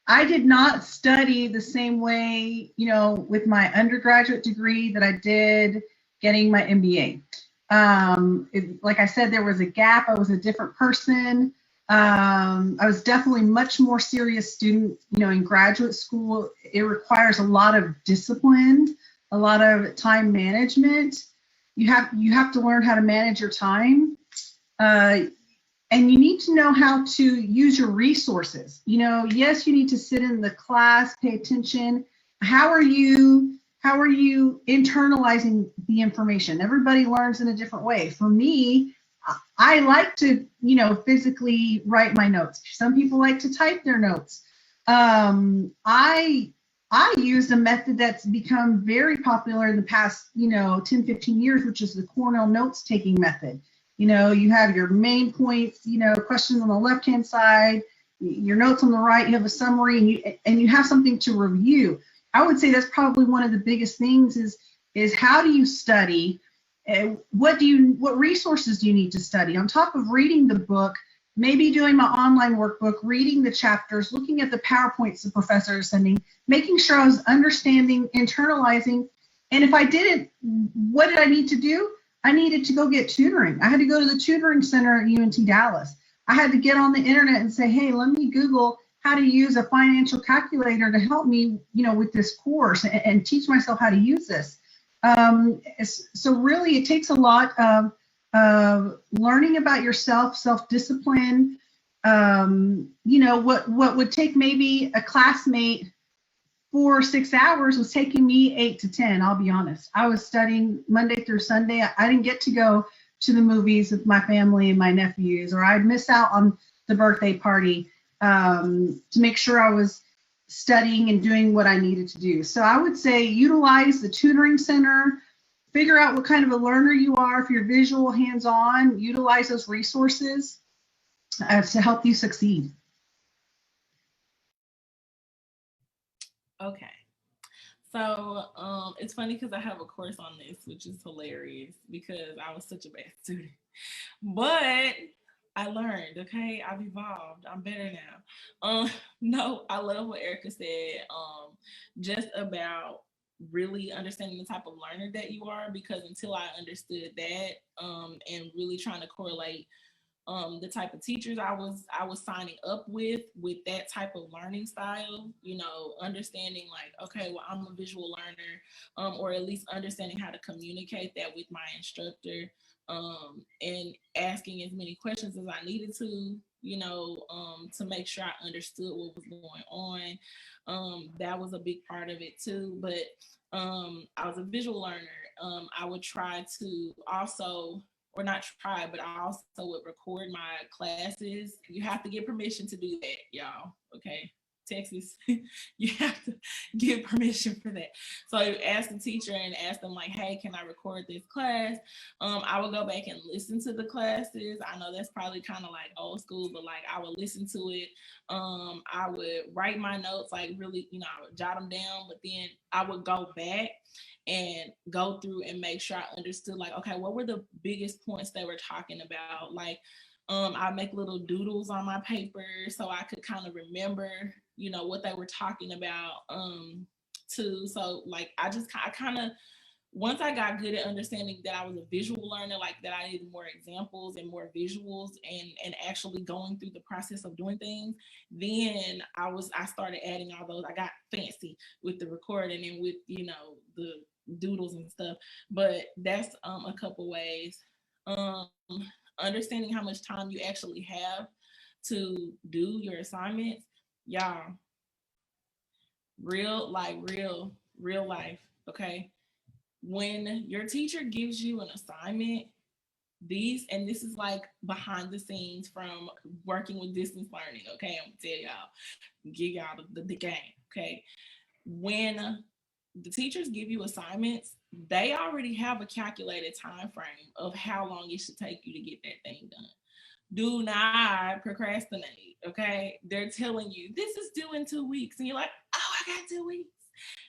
I did not study the same way, with my undergraduate degree that I did getting my MBA. Like I said, there was a gap. I was a different person. I was definitely much more serious student, in graduate school. It requires a lot of discipline, a lot of time management. You have to learn how to manage your time. And you need to know how to use your resources. Yes, you need to sit in the class, pay attention. How are you internalizing the information? Everybody learns in a different way. For me, I like to, physically write my notes. Some people like to type their notes. I used a method that's become very popular in the past, 10, 15 years, which is the Cornell notes taking method. You have your main points, questions on the left-hand side, your notes on the right, you have a summary, and you have something to review. I would say that's probably one of the biggest things is how do you study? What resources do you need to study? On top of reading the book, maybe doing my online workbook, reading the chapters, looking at the PowerPoints the professor is sending, making sure I was understanding, internalizing. And if I didn't, what did I need to do? I needed to go get tutoring. I had to go to the tutoring center at UNT Dallas. I had to get on the internet and say, hey, let me Google how to use a financial calculator to help me, with this course and teach myself how to use this. So really it takes a lot of learning about yourself, self-discipline. What would take maybe a classmate 4 or 6 hours was taking me 8 to 10. I'll be honest. I was studying Monday through Sunday. I didn't get to go to the movies with my family and my nephews, or I'd miss out on the birthday party to make sure I was studying and doing what I needed to do. So I would say utilize the tutoring center, figure out what kind of a learner you are. If you're visual, hands-on, utilize those resources to help you succeed. Okay. So it's funny because I have a course on this, which is hilarious because I was such a bad student. But I learned, okay? I've evolved. I'm better now. No, I love what Erika said. Just about really understanding the type of learner that you are, because until I understood that, and really trying to correlate the type of teachers I was signing up with that type of learning style, understanding like, okay, well, I'm a visual learner, or at least understanding how to communicate that with my instructor, and asking as many questions as I needed to make sure I understood what was going on. That was a big part of it too. But I was a visual learner. I would try to also, or not try, but I also would record my classes. You have to get permission to do that, y'all. Okay. Texas, you have to get permission for that. So you ask the teacher and ask them like, hey, can I record this class? I would go back and listen to the classes. I know that's probably kind of like old school, but like I would listen to it. I would write my notes, like really, I would jot them down, but then I would go back and go through and make sure I understood like, okay, what were the biggest points they were talking about? Like, I make little doodles on my paper so I could kind of remember, what they were talking about too. So like, I kind of, once I got good at understanding that I was a visual learner, like that I needed more examples and more visuals and actually going through the process of doing things, then I started adding all those. I got fancy with the recording and with, the doodles and stuff. But that's a couple ways. Understanding how much time you actually have to do your assignments, y'all. Real life, okay? When your teacher gives you an assignment, this is like behind the scenes from working with distance learning, okay? I'm gonna tell y'all, give y'all the game, okay? When the teachers give you assignments, they already have a calculated time frame of how long it should take you to get that thing done. Do not procrastinate, okay? They're telling you this is due in 2 weeks, and you're like, oh, I got 2 weeks.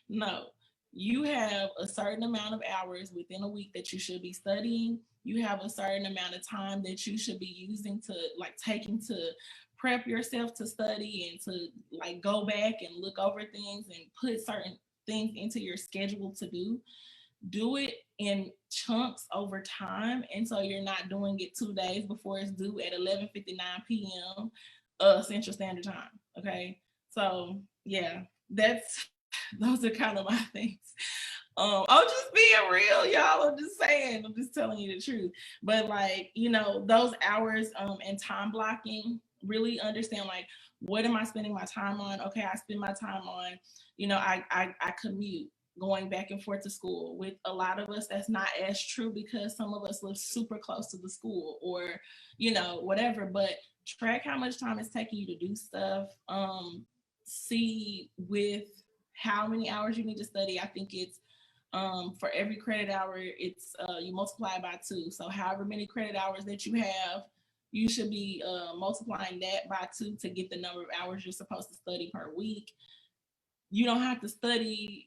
No, you have a certain amount of hours within a week that you should be studying. You have a certain amount of time that you should be using to like taking to prep yourself to study and to like go back and look over things and put certain things into your schedule to do it in chunks over time, and so you're not doing it 2 days before it's due at 11:59 p.m. Central Standard Time. Okay, so yeah, those are kind of my things. I'm just being real, y'all. I'm just saying, I'm just telling you the truth. But like, those hours and time blocking, really understand like, what am I spending my time on? Okay, I spend my time on, I commute, going back and forth to school. With a lot of us, that's not as true because some of us live super close to the school or, whatever. But track how much time it's taking you to do stuff. See with how many hours you need to study. I think it's for every credit hour, it's you multiply by 2. So however many credit hours that you have, you should be multiplying that by 2 to get the number of hours you're supposed to study per week. You don't have to study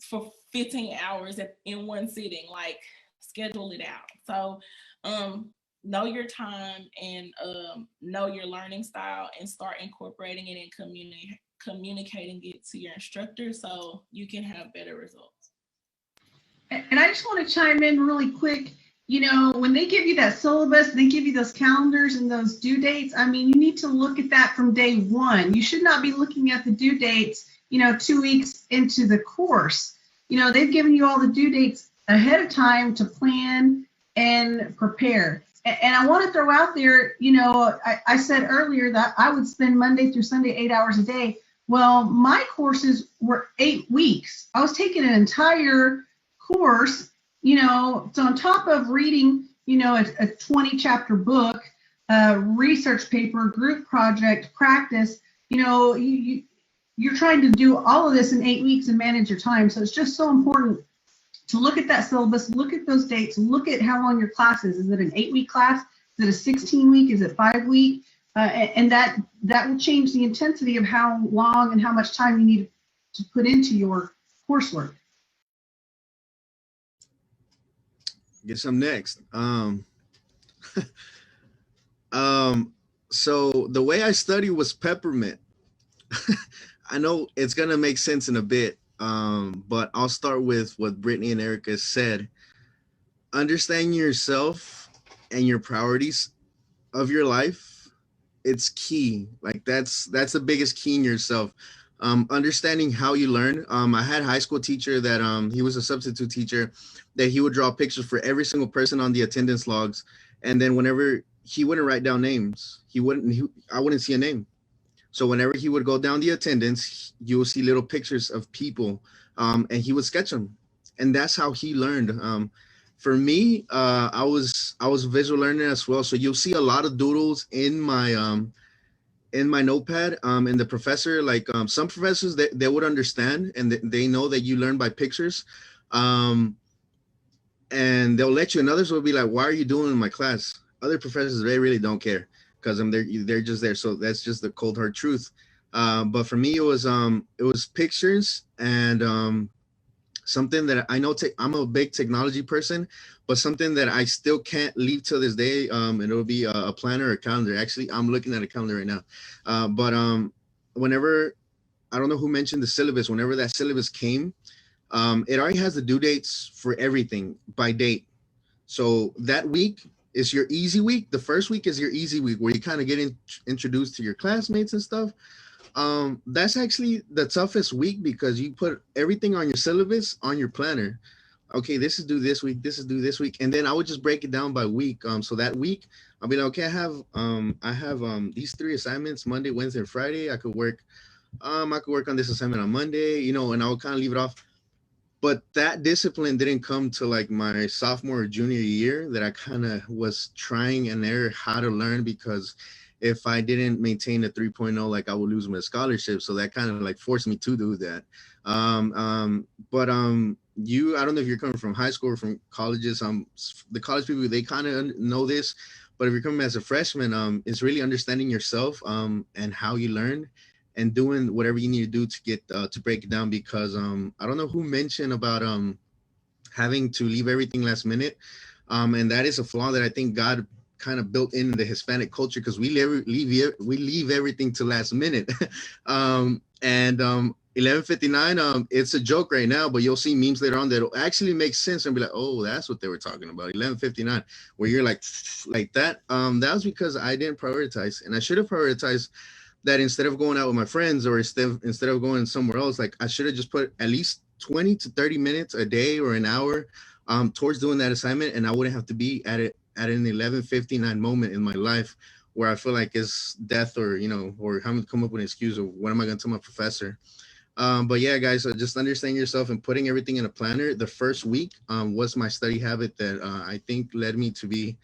for 15 hours in one sitting. Like, schedule it out. So know your time and know your learning style and start incorporating it and communicating it to your instructor so you can have better results. And I just want to chime in really quick. When they give you that syllabus, they give you those calendars and those due dates. I mean, you need to look at that from day one. You should not be looking at the due dates 2 weeks into the course. They've given you all the due dates ahead of time to plan and prepare. And I want to throw out there, I said earlier that I would spend Monday through Sunday 8 hours a day. Well, my courses were 8 weeks. I was taking an entire course, so on top of reading, a 20 chapter book, research paper, group project, practice, you're trying to do all of this in 8 weeks and manage your time. So it's just so important to look at that syllabus, look at those dates, look at how long your class is. Is it an 8-week class? Is it a 16 week? Is it 5 week? And that will change the intensity of how long and how much time you need to put into your coursework. Guess I'm next. So the way I study was peppermint. I know it's gonna make sense in a bit, but I'll start with what Brittany and Erica said. Understanding yourself and your priorities of your life, it's key. Like that's the biggest key in yourself. Understanding how you learn. I had a high school teacher that he was a substitute teacher, that he would draw pictures for every single person on the attendance logs, and then whenever he wouldn't write down names, I wouldn't see a name. So whenever he would go down the attendance, you will see little pictures of people, and he would sketch them, and that's how he learned. For me, I was a visual learner as well, so you'll see a lot of doodles in my notepad. And the professor, like some professors, they would understand, and they know that you learn by pictures, um, and they'll let you. And others will be like, "Why are you doing in my class?" Other professors, they really don't care because they're just there. So that's just the cold hard truth. But for me, it was pictures and something that I know. I'm a big technology person, but something that I still can't leave till this day. And it'll be a planner or a calendar. Actually, I'm looking at a calendar right now. But whenever, I don't know who mentioned the syllabus. Whenever that syllabus came, it already has the due dates for everything by date. So that week is your easy week. The first week is your easy week where you kind of get introduced to your classmates and stuff. That's actually the toughest week because you put everything on your syllabus on your planner. Okay, this is due this week, this is due this week, and then I would just break it down by week. So that week I'll be like, okay, I have these 3 assignments: Monday, Wednesday, and Friday. I could work on this assignment on Monday, and I would kind of leave it off. But that discipline didn't come to like my sophomore or junior year, that I kind of was trying and error how to learn, because if I didn't maintain a 3.0, like I would lose my scholarship. So that kind of like forced me to do that. But I don't know if you're coming from high school or from colleges. The college people, they kind of know this, but if you're coming as a freshman, it's really understanding yourself and how you learn, and doing whatever you need to do to get to break it down. Because I don't know who mentioned about having to leave everything last minute, and that is a flaw that I think God kind of built in the Hispanic culture, because we leave everything to last minute. And 11:59, it's a joke right now, but you'll see memes later on that'll actually make sense and be like, oh, that's what they were talking about. 11:59, where you're like that. That was because I didn't prioritize, and I should have prioritized that. Instead of going out with my friends, or instead of going somewhere else, like I should have just put at least 20 to 30 minutes a day or an hour towards doing that assignment, and I wouldn't have to be at an 11:59 moment in my life where I feel like it's death, or or having to come up with an excuse of what am I going to tell my professor. But yeah, guys, so just understanding yourself and putting everything in a planner. The first week was my study habit that I think led me to be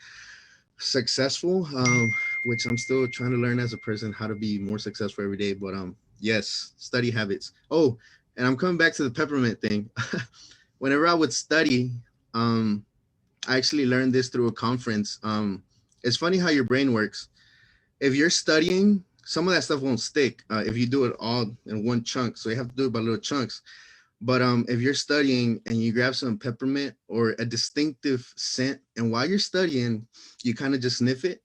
successful, which I'm still trying to learn as a person, how to be more successful every day. But yes, study habits. Oh, and I'm coming back to the peppermint thing. Whenever I would study, I actually learned this through a conference. It's funny how your brain works. If you're studying, some of that stuff won't stick if you do it all in one chunk. So you have to do it by little chunks. But if you're studying and you grab some peppermint or a distinctive scent, and while you're studying, you kind of just sniff it,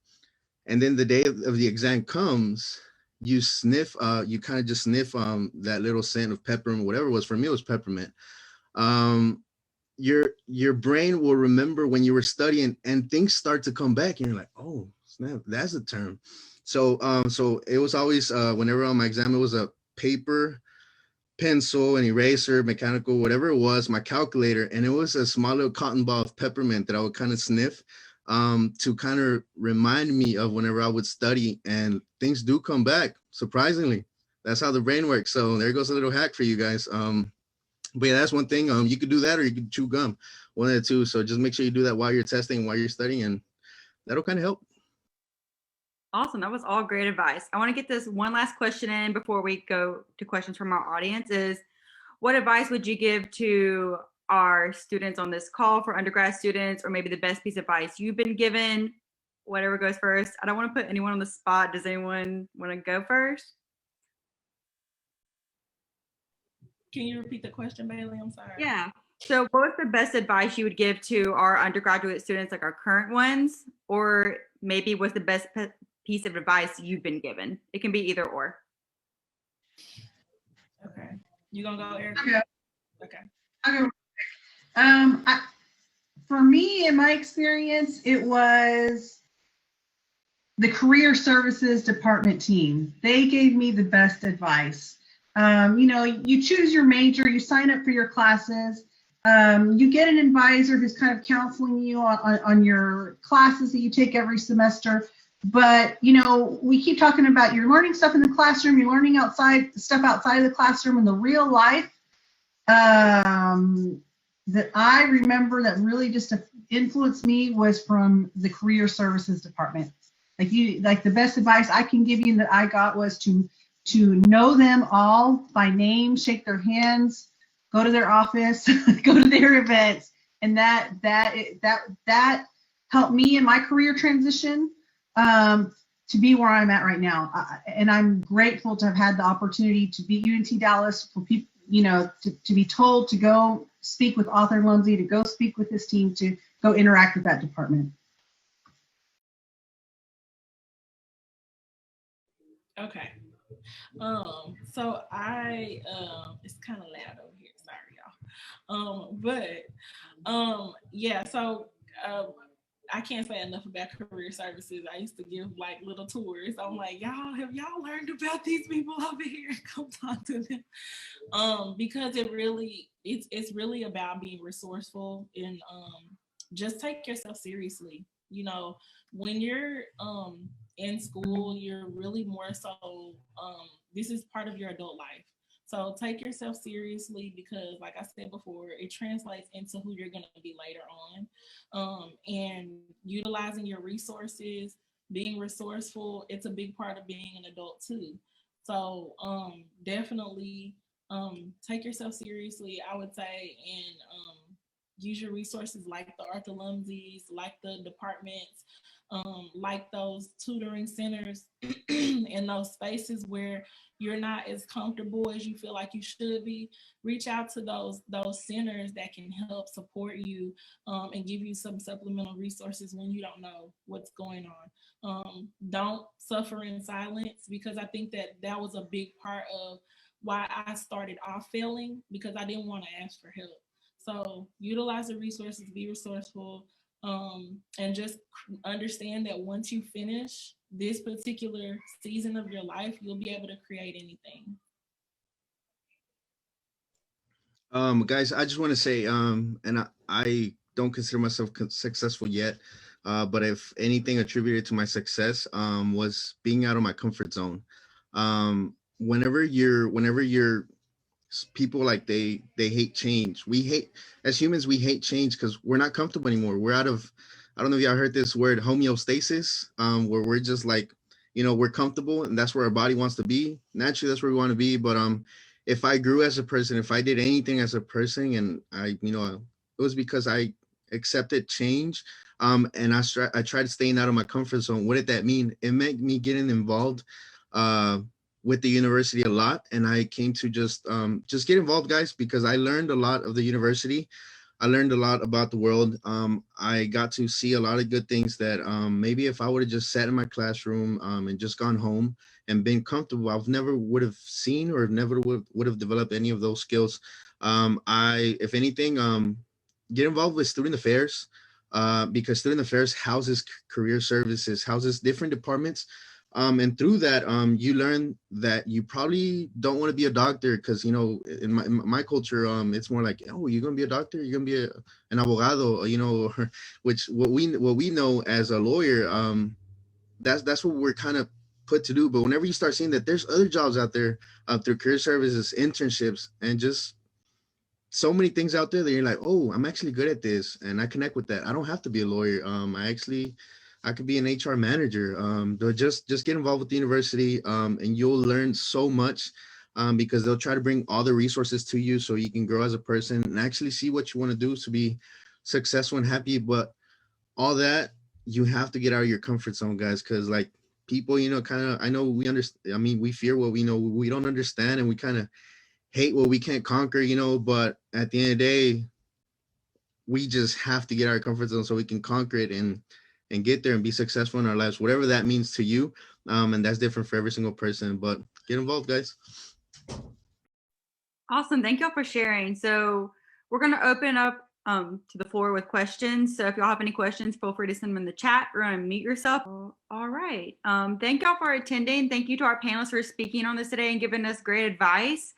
and then the day of the exam comes, you kind of just sniff that little scent of peppermint, whatever it was. For me, it was peppermint. Um, your brain will remember when you were studying, and things start to come back, and you're like, oh snap, that's a term. So it was always whenever on my exam, it was a paper, pencil, an eraser, mechanical, whatever it was, my calculator, and it was a small little cotton ball of peppermint that I would kind of sniff to kind of remind me of whenever I would study, and things do come back, surprisingly. That's how the brain works. So there goes a little hack for you guys. But yeah, that's one thing. You could do that, or you could chew gum, one of the two. So just make sure you do that while you're testing, while you're studying, and that'll kind of help. Awesome. That was all great advice. I want to get this one last question in before we go to questions from our audience is, what advice would you give to our students on this call, for undergrad students, or maybe the best piece of advice you've been given? Whatever goes first. I don't want to put anyone on the spot. Does anyone want to go first? Can you repeat the question, Bailey? I'm sorry. Yeah. So what was the best advice you would give to our undergraduate students, like our current ones, or maybe what's the best piece of advice you've been given? It can be either or. Okay. You gonna go, Eric? Okay. For me, in my experience, it was the career services department team. They gave me the best advice. You choose your major, you sign up for your classes, you get an advisor who's kind of counseling you on your classes that you take every semester. But, we keep talking about you're learning stuff in the classroom, you're learning stuff outside of the classroom, and the real life that I remember that really just influenced me was from the career services department. Like the best advice I can give you that I got was to know them all by name, shake their hands, go to their office, go to their events, and that helped me in my career transition to be where I'm at right now. And I'm grateful to have had the opportunity to be UNT Dallas, for people, to be told to go speak with Author Lumsey, to go speak with his team, to go interact with that department. Okay. So I it's kind of loud over here. Sorry, y'all. Yeah. So I can't say enough about career services. I used to give like little tours. I'm like, have y'all learned about these people over here? Come talk to them. Because it's really about being resourceful and just take yourself seriously. When you're in school, you're really more so this is part of your adult life. So take yourself seriously, because like I said before, it translates into who you're going to be later on. And utilizing your resources, being resourceful, it's a big part of being an adult too. So definitely take yourself seriously, I would say, and use your resources like the Arthur Lumseys, like the departments, like those tutoring centers in those spaces where you're not as comfortable as you feel like you should be. Reach out to those centers that can help support you and give you some supplemental resources when you don't know what's going on. Don't suffer in silence, because I think that was a big part of why I started off failing, because I didn't want to ask for help. So utilize the resources, be resourceful, and just understand that once you finish this particular season of your life, you'll be able to create anything. Guys, I just want to say, and I don't consider myself successful yet, but if anything attributed to my success, was being out of my comfort zone. Whenever you're people, like they hate change. We hate, as humans, we hate change because we're not comfortable anymore. We're out of, I don't know if y'all heard this word, homeostasis, where we're just like, we're comfortable and that's where our body wants to be. Naturally, that's where we want to be. But if I grew as a person, if I did anything as a person, and it was because I accepted change. And I tried to stay out of my comfort zone. What did that mean? It meant me getting involved with the university a lot, and I came to just get involved, guys, because I learned a lot of the university. I learned a lot about the world. I got to see a lot of good things that maybe if I would have just sat in my classroom and just gone home and been comfortable, I've never would have seen or never would have developed any of those skills. If anything, get involved with student affairs, because student affairs houses career services, houses different departments. And through that, you learn that you probably don't want to be a doctor, because in my culture, it's more like, oh, you're gonna be a doctor, you're gonna be an abogado, which what we know as a lawyer, that's what we're kind of put to do. But whenever you start seeing that there's other jobs out there through career services, internships, and just so many things out there that you're like, oh, I'm actually good at this, and I connect with that. I don't have to be a lawyer. I could be an HR manager. Just get involved with the university, and you'll learn so much, because they'll try to bring all the resources to you so you can grow as a person and actually see what you want to do to be successful and happy. But all that, you have to get out of your comfort zone, guys, because like people, kind of, I know we understand. I mean, we fear what we know we don't understand, and we kind of hate what we can't conquer, but at the end of the day, we just have to get our comfort zone so we can conquer it and get there and be successful in our lives, whatever that means to you. And that's different for every single person, but get involved, guys. Awesome. Thank y'all for sharing. So we're going to open up to the floor with questions. So if y'all have any questions, feel free to send them in the chat or unmute yourself. All right. Thank y'all for attending. Thank you to our panelists for speaking on this today and giving us great advice.